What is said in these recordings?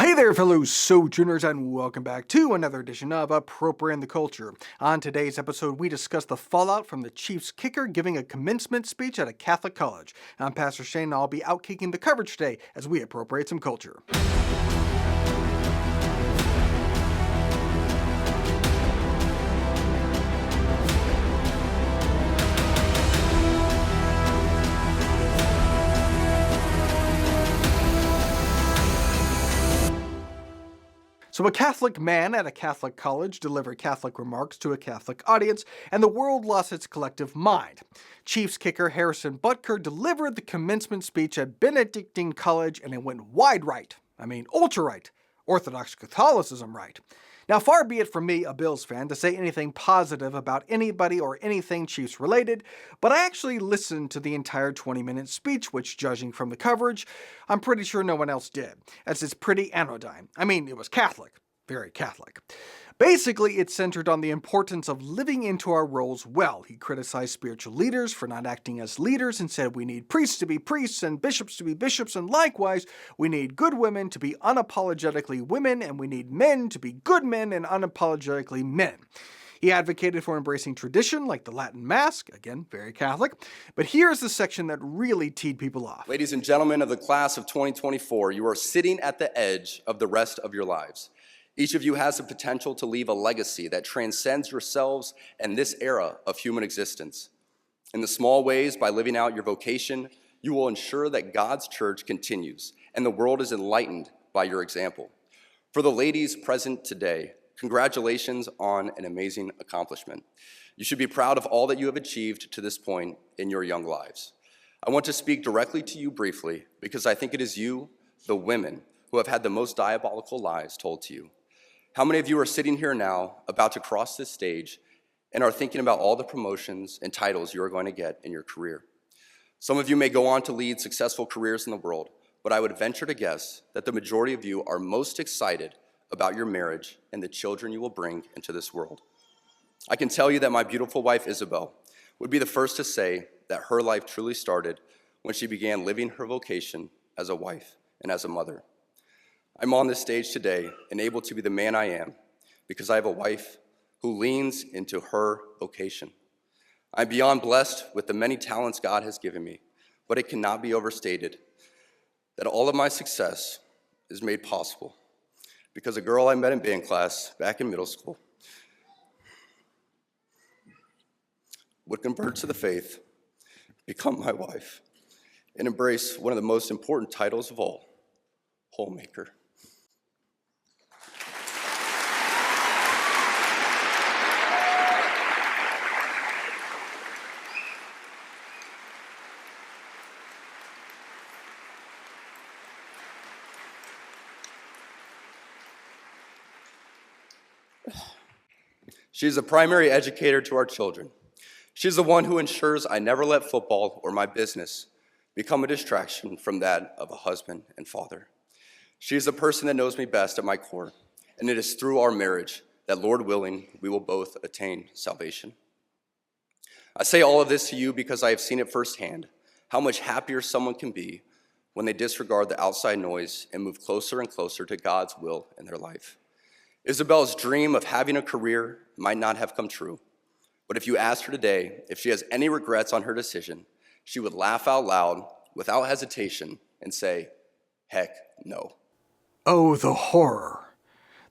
Well, hey there, fellow sojourners, and welcome back to another edition of Appropriating the Culture. On today's episode, we discuss the fallout from the Chiefs kicker giving a commencement speech at a Catholic college. I'm Pastor Shane, and I'll be out kicking the coverage today as we appropriate some culture. So a Catholic man at a Catholic college delivered Catholic remarks to a Catholic audience, and the world lost its collective mind. Chiefs kicker Harrison Butker delivered the commencement speech at Benedictine College, and it went wide right. Ultra-right. Orthodox Catholicism right. Now, far be it from me, a Bills fan, to say anything positive about anybody or anything Chiefs related, but I actually listened to the entire 20-minute speech, which, judging from the coverage, I'm pretty sure no one else did, as it's pretty anodyne. It was Catholic. Very Catholic. Basically, it centered on the importance of living into our roles well. He criticized spiritual leaders for not acting as leaders and said we need priests to be priests and bishops to be bishops, and likewise, we need good women to be unapologetically women, and we need men to be good men and unapologetically men. He advocated for embracing tradition like the Latin Mass, again, very Catholic, but here's the section that really teed people off. Ladies and gentlemen of the class of 2024, you are sitting at the edge of the rest of your lives. Each of you has the potential to leave a legacy that transcends yourselves and this era of human existence. In the small ways, by living out your vocation, you will ensure that God's church continues and the world is enlightened by your example. For the ladies present today, congratulations on an amazing accomplishment. You should be proud of all that you have achieved to this point in your young lives. I want to speak directly to you briefly because I think it is you, the women, who have had the most diabolical lies told to you. How many of you are sitting here now, about to cross this stage, and are thinking about all the promotions and titles you are going to get in your career? Some of you may go on to lead successful careers in the world, but I would venture to guess that the majority of you are most excited about your marriage and the children you will bring into this world. I can tell you that my beautiful wife, Isabel, would be the first to say that her life truly started when she began living her vocation as a wife and as a mother. I'm on this stage today and able to be the man I am because I have a wife who leans into her vocation. I'm beyond blessed with the many talents God has given me, but it cannot be overstated that all of my success is made possible because a girl I met in band class back in middle school would convert to the faith, become my wife, and embrace one of the most important titles of all, homemaker. She's the primary educator to our children. She's the one who ensures I never let football or my business become a distraction from that of a husband and father. She's the person that knows me best at my core, and it is through our marriage that, Lord willing, we will both attain salvation. I say all of this to you because I have seen it firsthand, how much happier someone can be when they disregard the outside noise and move closer and closer to God's will in their life. Isabel's dream of having a career might not have come true, but if you asked her today if she has any regrets on her decision, she would laugh out loud without hesitation and say, heck no. Oh, the horror.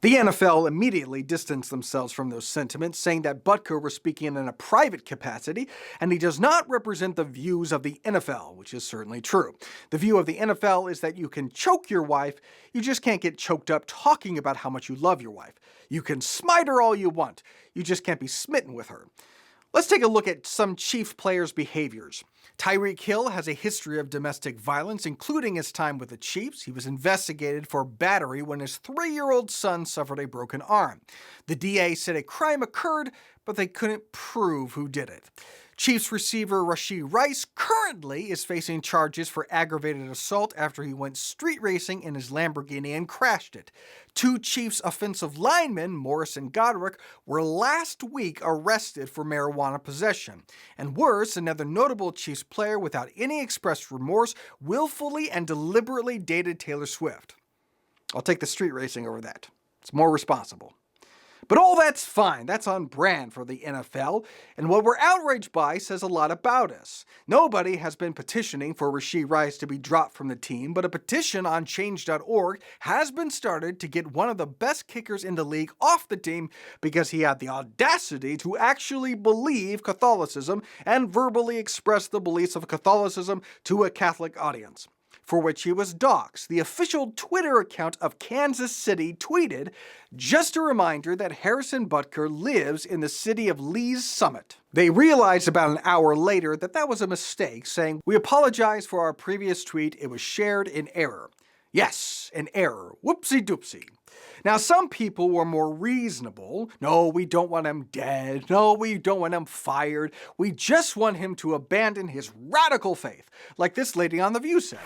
The NFL immediately distanced themselves from those sentiments, saying that Butker was speaking in a private capacity, and he does not represent the views of the NFL, which is certainly true. The view of the NFL is that you can choke your wife, you just can't get choked up talking about how much you love your wife. You can smite her all you want, you just can't be smitten with her. Let's take a look at some Chiefs players' behaviors. Tyreek Hill has a history of domestic violence, including his time with the Chiefs. He was investigated for battery when his 3-year-old son suffered a broken arm. The DA said a crime occurred, but they couldn't prove who did it. Chiefs receiver Rashee Rice currently is facing charges for aggravated assault after he went street racing in his Lamborghini and crashed it. 2 Chiefs offensive linemen, Morris and Godric, were last week arrested for marijuana possession. And worse, another notable Chiefs player without any expressed remorse willfully and deliberately dated Taylor Swift. I'll take the street racing over that. It's more responsible. But all that's fine. That's on brand for the NFL. And what we're outraged by says a lot about us. Nobody has been petitioning for Rashee Rice to be dropped from the team, but a petition on change.org has been started to get one of the best kickers in the league off the team because he had the audacity to actually believe Catholicism and verbally express the beliefs of Catholicism to a Catholic audience, for which he was doxxed. The official Twitter account of Kansas City tweeted, "Just a reminder that Harrison Butker lives in the city of Lee's Summit." They realized about an hour later that that was a mistake, saying, "We apologize for our previous tweet. It was shared in error." Yes, an error. Whoopsie doopsie. Now, some people were more reasonable. No, we don't want him dead. No, we don't want him fired. We just want him to abandon his radical faith, like this lady on The View said.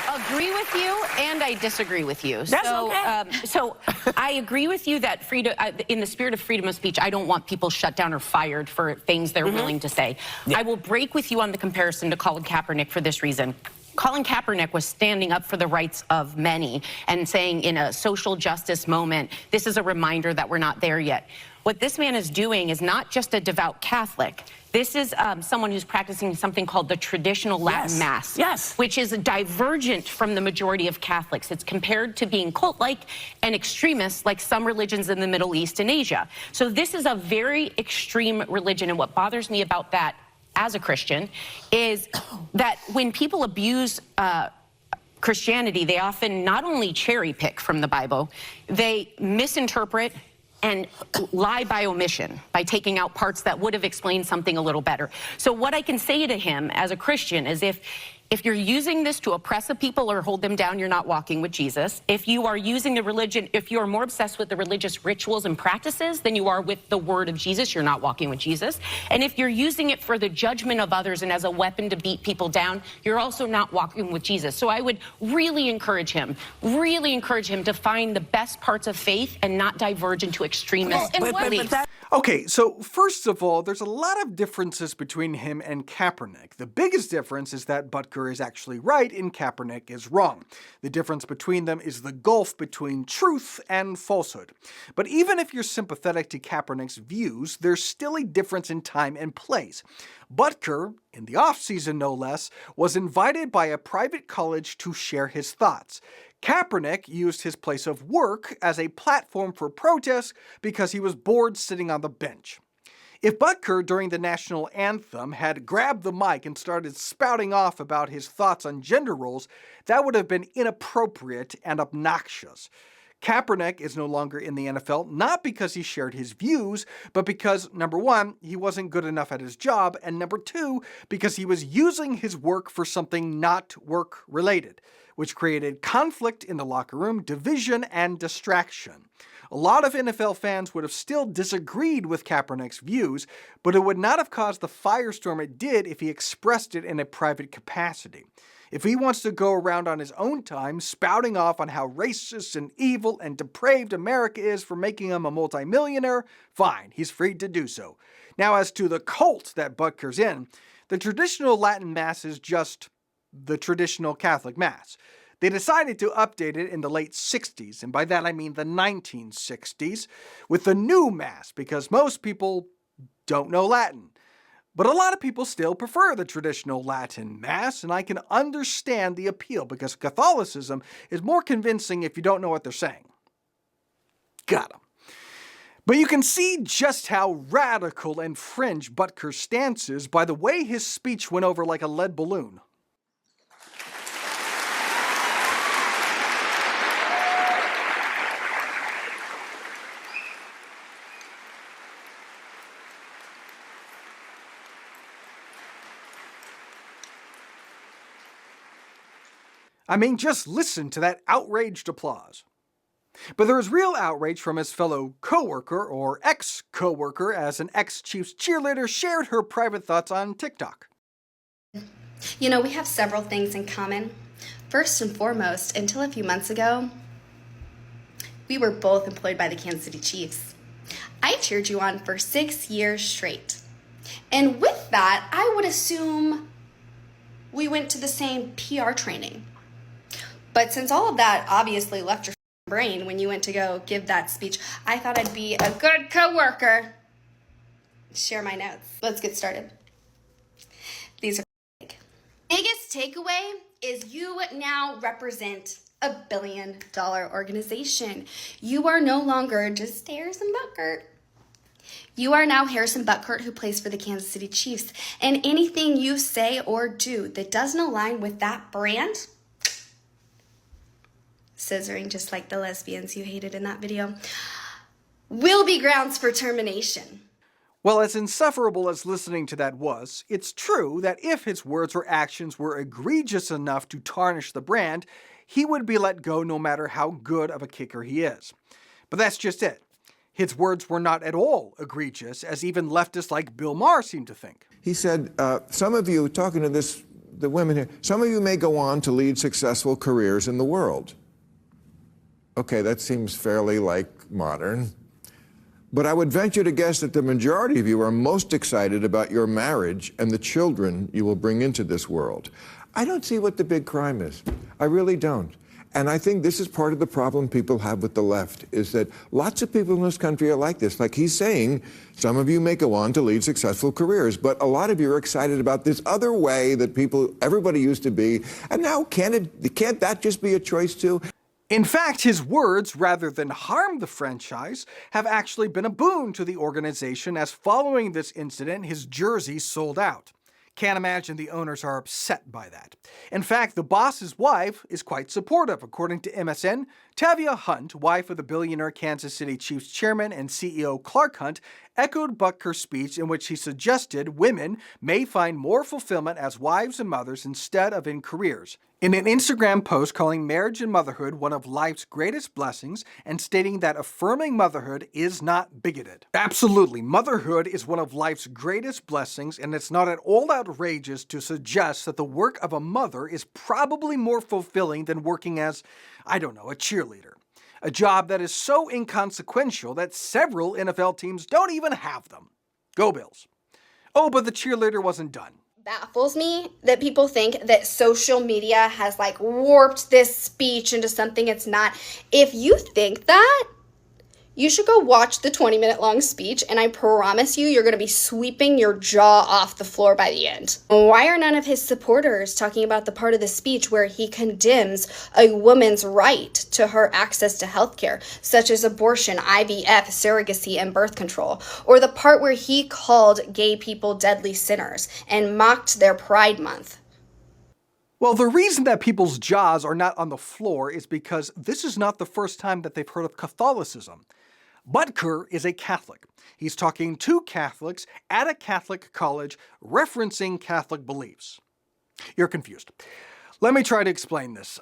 Agree with you, and I disagree with you. That's so, okay. So I agree with you that in the spirit of freedom of speech, I don't want people shut down or fired for things they're willing to say. Yeah. I will break with you on the comparison to Colin Kaepernick for this reason. Colin Kaepernick was standing up for the rights of many and saying in a social justice moment, this is a reminder that we're not there yet. What this man is doing is not just a devout Catholic. This is someone who's practicing something called the traditional Latin Mass, which is divergent from the majority of Catholics. It's compared to being cult-like and extremist like some religions in the Middle East and Asia. So this is a very extreme religion, and what bothers me about that as a Christian is that when people abuse Christianity, they often not only cherry pick from the Bible, they misinterpret and lie by omission, by taking out parts that would have explained something a little better. So what I can say to him as a Christian is if you're using this to oppress a people or hold them down, you're not walking with Jesus. If you are using the religion, if you are more obsessed with the religious rituals and practices than you are with the word of Jesus, you're not walking with Jesus. And if you're using it for the judgment of others and as a weapon to beat people down, you're also not walking with Jesus. So I would really encourage him to find the best parts of faith and not diverge into extremist beliefs. Okay, so first of all, there's a lot of differences between him and Kaepernick. The biggest difference is that Butker is actually right and Kaepernick is wrong. The difference between them is the gulf between truth and falsehood. But even if you're sympathetic to Kaepernick's views, there's still a difference in time and place. Butker, in the off-season no less, was invited by a private college to share his thoughts. Kaepernick used his place of work as a platform for protest because he was bored sitting on the bench. If Butker, during the national anthem, had grabbed the mic and started spouting off about his thoughts on gender roles, that would have been inappropriate and obnoxious. Kaepernick is no longer in the NFL, not because he shared his views, but because, number one, he wasn't good enough at his job, and number two, because he was using his work for something not work-related, which created conflict in the locker room, division, and distraction. A lot of NFL fans would have still disagreed with Kaepernick's views, but it would not have caused the firestorm it did if he expressed it in a private capacity. If he wants to go around on his own time spouting off on how racist and evil and depraved America is for making him a multimillionaire, fine, he's free to do so. Now, as to the cult that Butker's in, the traditional Latin Mass is just the traditional Catholic Mass. They decided to update it in the late 60s, and by that I mean the 1960s, with the new Mass, because most people don't know Latin. But a lot of people still prefer the traditional Latin Mass, and I can understand the appeal, because Catholicism is more convincing if you don't know what they're saying. Got 'em. But you can see just how radical and fringe Butker's stance is by the way his speech went over like a lead balloon. I mean, just listen to that outraged applause. But there is real outrage from his fellow co-worker, or ex-co-worker, as an ex-Chiefs cheerleader shared her private thoughts on TikTok. You know, we have several things in common. First and foremost, until a few months ago, we were both employed by the Kansas City Chiefs. I cheered you on for 6 years straight. And with that, I would assume we went to the same PR training. But since all of that obviously left your brain when you went to go give that speech. I thought I'd be a good coworker. Share my notes. Let's get started. These are big. Biggest takeaway is you now represent a $1 billion organization. You are no longer just Harrison Butker. You are now Harrison Butker, who plays for the Kansas City Chiefs. And anything you say or do that doesn't align with that brand, scissoring just like the lesbians you hated in that video, will be grounds for termination. Well, as insufferable as listening to that was, it's true that if his words or actions were egregious enough to tarnish the brand, he would be let go no matter how good of a kicker he is. But that's just it. His words were not at all egregious, as even leftists like Bill Maher seem to think. He said, some of you, talking to the women here, some of you may go on to lead successful careers in the world. Okay, that seems fairly, modern. But I would venture to guess that the majority of you are most excited about your marriage and the children you will bring into this world. I don't see what the big crime is. I really don't. And I think this is part of the problem people have with the left, is that lots of people in this country are like this. Like he's saying, some of you may go on to lead successful careers, but a lot of you are excited about this other way that everybody used to be. And now can't that just be a choice too? In fact, his words, rather than harm the franchise, have actually been a boon to the organization, as following this incident, his jersey sold out. Can't imagine the owners are upset by that. In fact, the boss's wife is quite supportive. According to MSN, Tavia Hunt, wife of the billionaire Kansas City Chiefs chairman and CEO Clark Hunt, echoed Butker's speech in which he suggested women may find more fulfillment as wives and mothers instead of in careers. In an Instagram post calling marriage and motherhood one of life's greatest blessings and stating that affirming motherhood is not bigoted. Absolutely, motherhood is one of life's greatest blessings, and it's not at all outrageous to suggest that the work of a mother is probably more fulfilling than working as, a cheerleader. A job that is so inconsequential that several NFL teams don't even have them. Go Bills. Oh, but the cheerleader wasn't done. Baffles me that people think that social media has warped this speech into something it's not. If you think that, you should go watch the 20-minute long speech, and I promise you're going to be sweeping your jaw off the floor by the end. Why are none of his supporters talking about the part of the speech where he condemns a woman's right to her access to healthcare, such as abortion, IVF, surrogacy, and birth control, or the part where he called gay people deadly sinners and mocked their Pride Month? Well, the reason that people's jaws are not on the floor is because this is not the first time that they've heard of Catholicism. Butker is a Catholic. He's talking to Catholics at a Catholic college, referencing Catholic beliefs. You're confused. Let me try to explain this.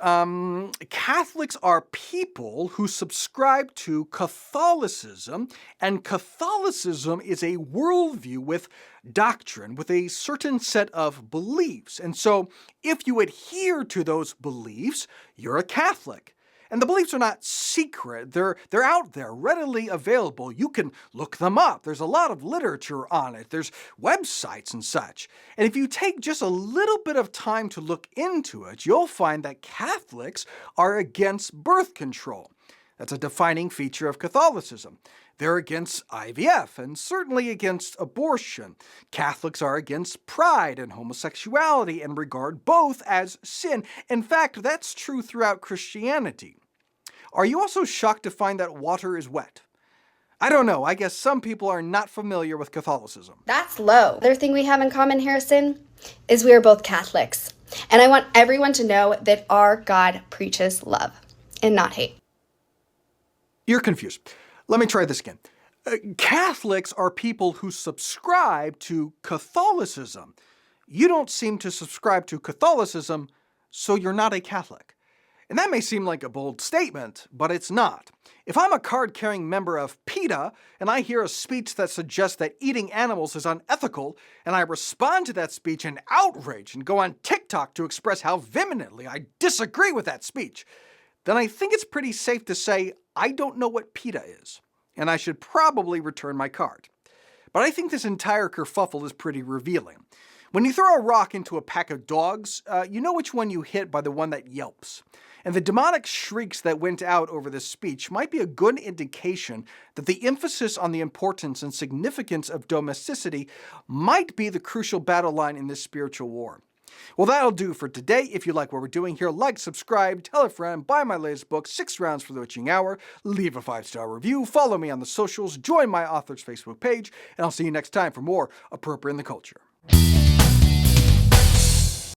Catholics are people who subscribe to Catholicism, and Catholicism is a worldview with doctrine, with a certain set of beliefs. And so, if you adhere to those beliefs, you're a Catholic. And the beliefs are not secret. They're out there, readily available. You can look them up. There's a lot of literature on it. There's websites and such. And if you take just a little bit of time to look into it, you'll find that Catholics are against birth control. That's a defining feature of Catholicism. They're against IVF and certainly against abortion. Catholics are against pride and homosexuality and regard both as sin. In fact, that's true throughout Christianity. Are you also shocked to find that water is wet? I don't know. I guess some people are not familiar with Catholicism. That's low. Other thing we have in common, Harrison, is we are both Catholics. And I want everyone to know that our God preaches love and not hate. You're confused. Let me try this again. Catholics are people who subscribe to Catholicism. You don't seem to subscribe to Catholicism, so you're not a Catholic. And that may seem like a bold statement, but it's not. If I'm a card-carrying member of PETA and I hear a speech that suggests that eating animals is unethical, and I respond to that speech in outrage and go on TikTok to express how vehemently I disagree with that speech, then I think it's pretty safe to say I don't know what PETA is, and I should probably return my card. But I think this entire kerfuffle is pretty revealing. When you throw a rock into a pack of dogs, you know which one you hit by the one that yelps. And the demonic shrieks that went out over this speech might be a good indication that the emphasis on the importance and significance of domesticity might be the crucial battle line in this spiritual war. Well, that'll do for today. If you like what we're doing here, like, subscribe, tell a friend, buy my latest book, 6 Rounds for the Witching Hour, leave a 5-star review, follow me on the socials, join my author's Facebook page, and I'll see you next time for more Appropriate in the Culture.